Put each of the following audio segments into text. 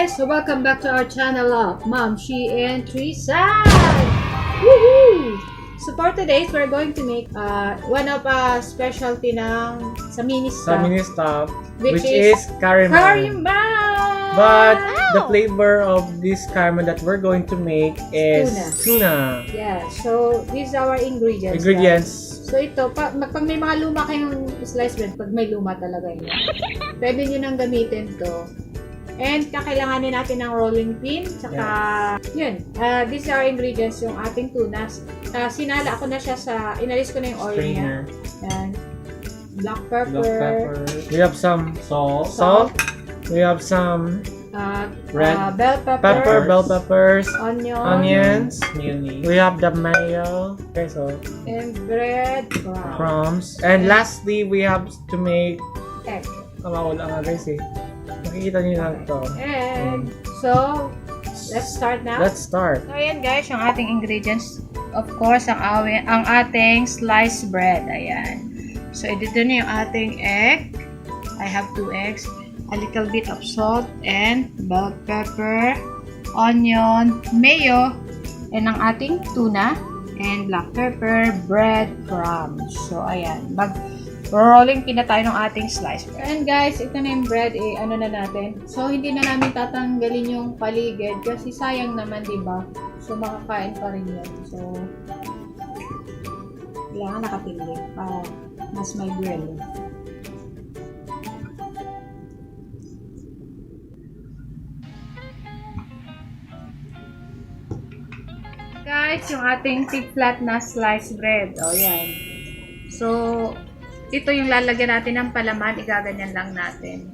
guys, so welcome back to our channel of Mom, She, and Trisan. Woohoo! So for today, we're going to make one of specialty ng sa Ministop, which is is Kariman. Kariman! But the flavor of this Kariman that we're going to make is tuna. Yeah, so these are our ingredients. Guys. So ito, pag may mga luma kayong slice bread, pag may luma talaga yun, pwede nyo nang gamitin to. And kakailanganin natin ng rolling pin, saka yun. These are ingredients, yung ating tuna. Sinala ko na siya sa, inalis ko na yung oil niya. Yan. Black pepper. We have some salt. We have some red bell peppers, onions. mayonnaise. We have the mayo. Okay, so And bread crumbs. And lastly, we have to make egg. wala nga guys eh. Makikita niyo lang to. And so, let's start now. Let's start. So, ayan guys, yung ating ingredients. Of course, ang ating sliced bread. Ayan. So, dito na yung ating egg. I have 2 eggs. A little bit of salt and bell pepper, onion, mayo, and ang ating tuna, and black pepper, bread crumbs. So, ayan. Rolling pin na tayo ng ating slice bread. And guys, ito na yung bread, ano na natin. So, hindi na namin tatanggalin yung paligid kasi sayang naman, di ba? So, makakain pa rin yan. So, kailangan nakapili para mas may grill. Guys, yung ating thick flat na sliced bread. O, yan. So, ito yung lalagyan natin ng palaman, igaganyan lang natin.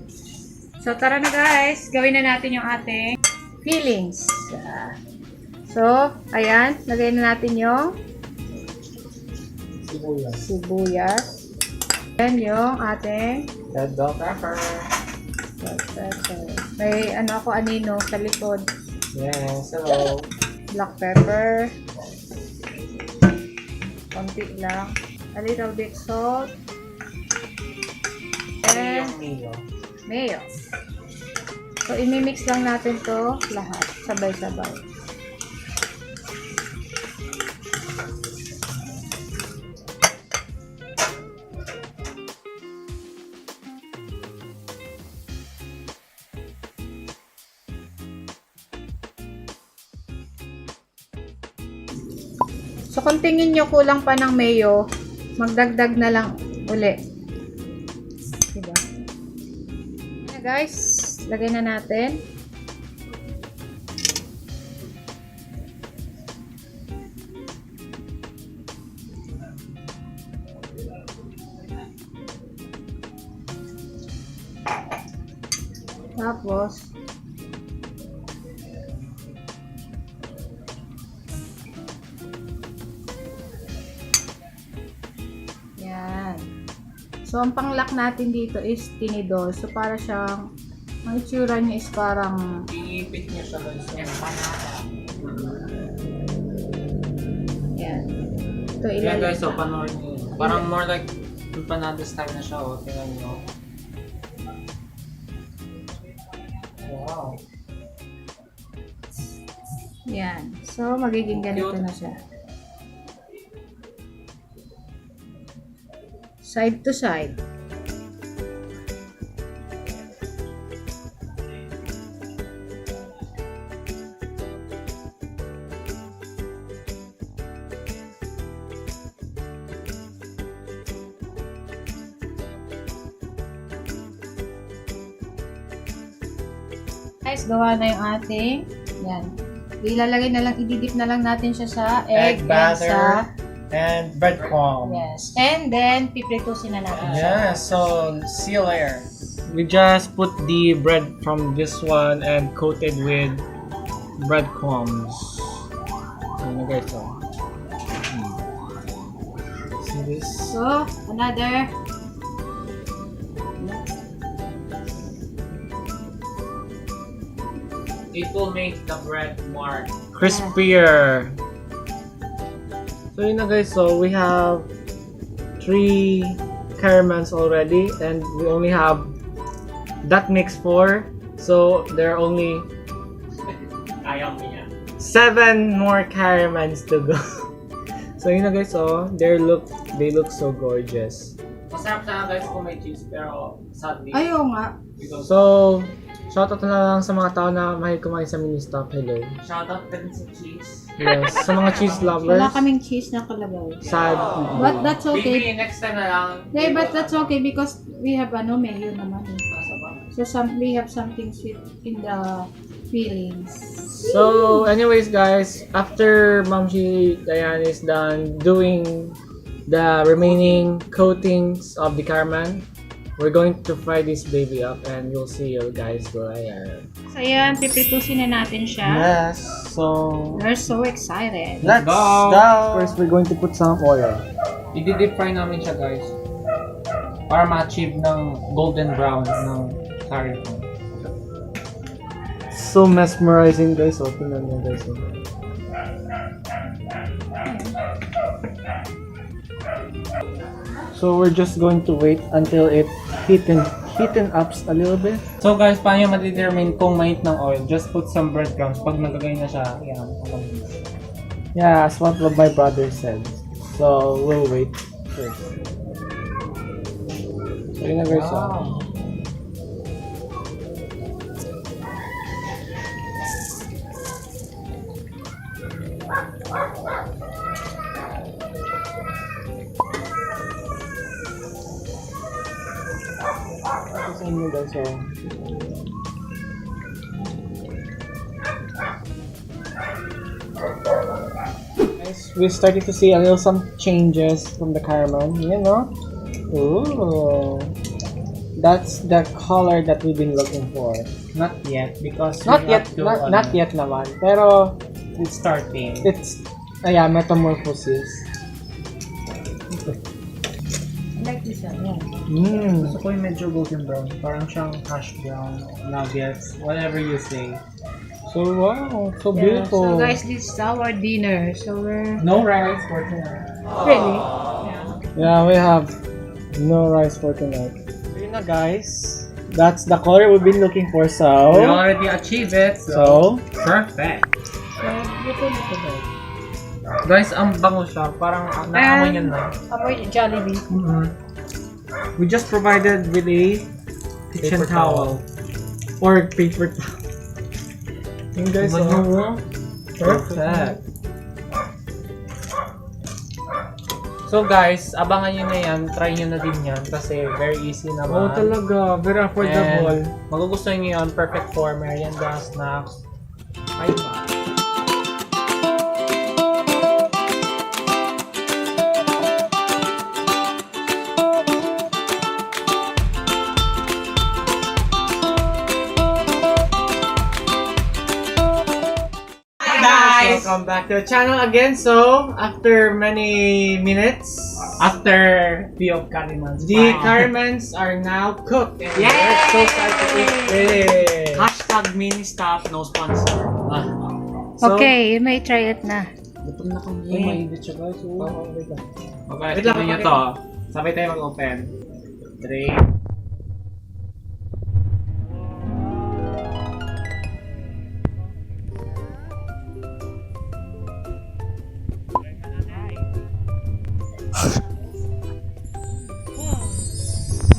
So, tara na guys, gawin na natin yung ating fillings. So, ayan, lagay na natin yung sibuyas. Then yung ating Red bell pepper. May anino sa likod. Yes, hello. Black pepper. Konti lang. A little bit salt. And mayo. So, imimix lang natin to lahat. Sabay-sabay. So, kung tingin nyo kulang pa ng mayo, magdagdag na lang uli. Diba? Ayan guys, lagay na natin. Tapos, so, ang panglock natin dito is tinidor. So, para siyang, ang itsura niya is parang Iipit niya siya guys. yan. Ito, Yeah guys, so panoorin niyo. Parang more like empanada style na siya. O, tingnan niyo. Wow. Yan. So, magiging ganito na siya. Side to side. Guys, gawa na yung ating, yan. Ilalagay na lang, ididip na lang natin siya sa egg batter. and sa And breadcrumb. yes. And then, pipritusin na natin siya. Yeah, so see you later. We just put the bread from this one and coated with breadcrumbs. Ano guys, so. See this? So, another. It will make the bread more crispier. So yun na guys, so we have 3 Karimans already and we only have that mix 4. So there are only Ayaw mo yan. 7 more Karimans to go. So yun na guys, oh, they look so gorgeous. Masarap sana guys kung may cheese, pero sadly. Ayaw nga. So, shoutout na lang sa mga tao na mahilig kumain sa Ministop. Hello. Shoutout din sa cheese. Yes, sa mga cheese lovers. Wala kaming cheese na kalabaw. Sad. But that's okay. Maybe next time na lang. Yeah, but that's okay because we have mayo naman. So we have something sweet in the feelings. So, anyways guys, after Mamshi Diane is done doing the remaining coatings of the Kariman, we're going to fry this baby up and we'll see you guys later. So yan, pipritusin na natin siya. Yes, so We're so excited. let's go! First, we're going to put some oil. I-deep fry namin siya guys para ma-achieve ng golden brown ng Kariman. So mesmerizing guys, so tingnan nyo guys. So we're just going to wait until it heaten up a little bit. So guys, paano ma-determine kung mainit ng oil? Just put some breadcrumbs. Pag nagagay na siya, yan. Yeah, as what my brother said. So we'll wait first. So yun na guys. Wow. Sa inyo guys, so guys, we started to see a little some changes from the Kariman, you know. Ooh, that's the color that we've been looking for. Not yet, because not yet naman, pero it's starting. It's yeah, metamorphosis. I like this one, yeah. Gusto ko yung medyo golden brown. Parang siyang hash brown, nuggets, whatever you say. So wow, so beautiful. So guys, this is our dinner. So we're... No rice for tonight. Really? Yeah, we have no rice for tonight. So yun na guys. That's the color we've been looking for, so... We already achieved it, so... Perfect. So, luto na ito guys. Guys, ang bango siya. Parang naamoy niya na. Amoy Jollibee. We just provided with a kitchen towel. Or paper towel. Yung guys, perfect. So guys, abangan nyo na yan. Try nyo na din yan kasi very easy naman. Oh, talaga. Very affordable. And magugustuhan nyo yan. Perfect for merienda, snacks. Bye bye. Welcome back to the channel again. So, after many minutes, after the Karimans, the Karimans are now cooked. And we're so excited to eat it. Hashtag Ministop, no sponsor. So, okay, you may try it na. Gutom na kami. Mainit siya guys. Okay, tignan nyo to. Sabay tayo mag-open. 3.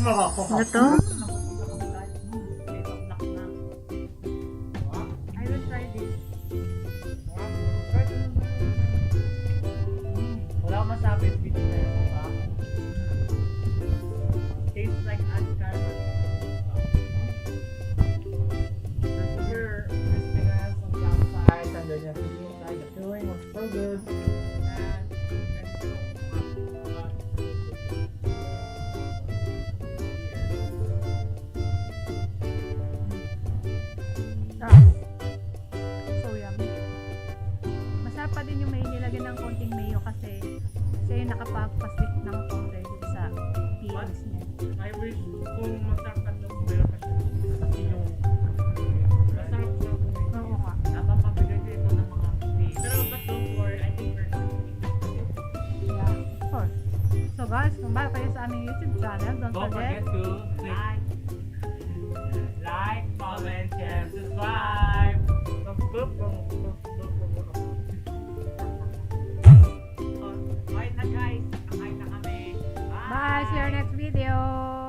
Ano to? I will try this. Wala akong masabi. Dito na yun, diba? Tastes like Kariman. Super crispiness on the outside and then the inside. The filling was so good. So yummy. Masarap pa din yung may nilagyan ng konting mayo kasi siya yung nakapagpasweet ng konti dito sa peas niya. I wish kung masarap ka doon, meron pa siya. Kasi yung masarap siya. Oo nga. Dapat pabigay ko ito ng mga peas. Pero but don't worry, I think we're going to Yeah, of course. So guys, kung bago kayo sa aming YouTube channel, don't forget to like, comment, share, subscribe. Bye na guys. Kakain na kami. Bye! See you next video!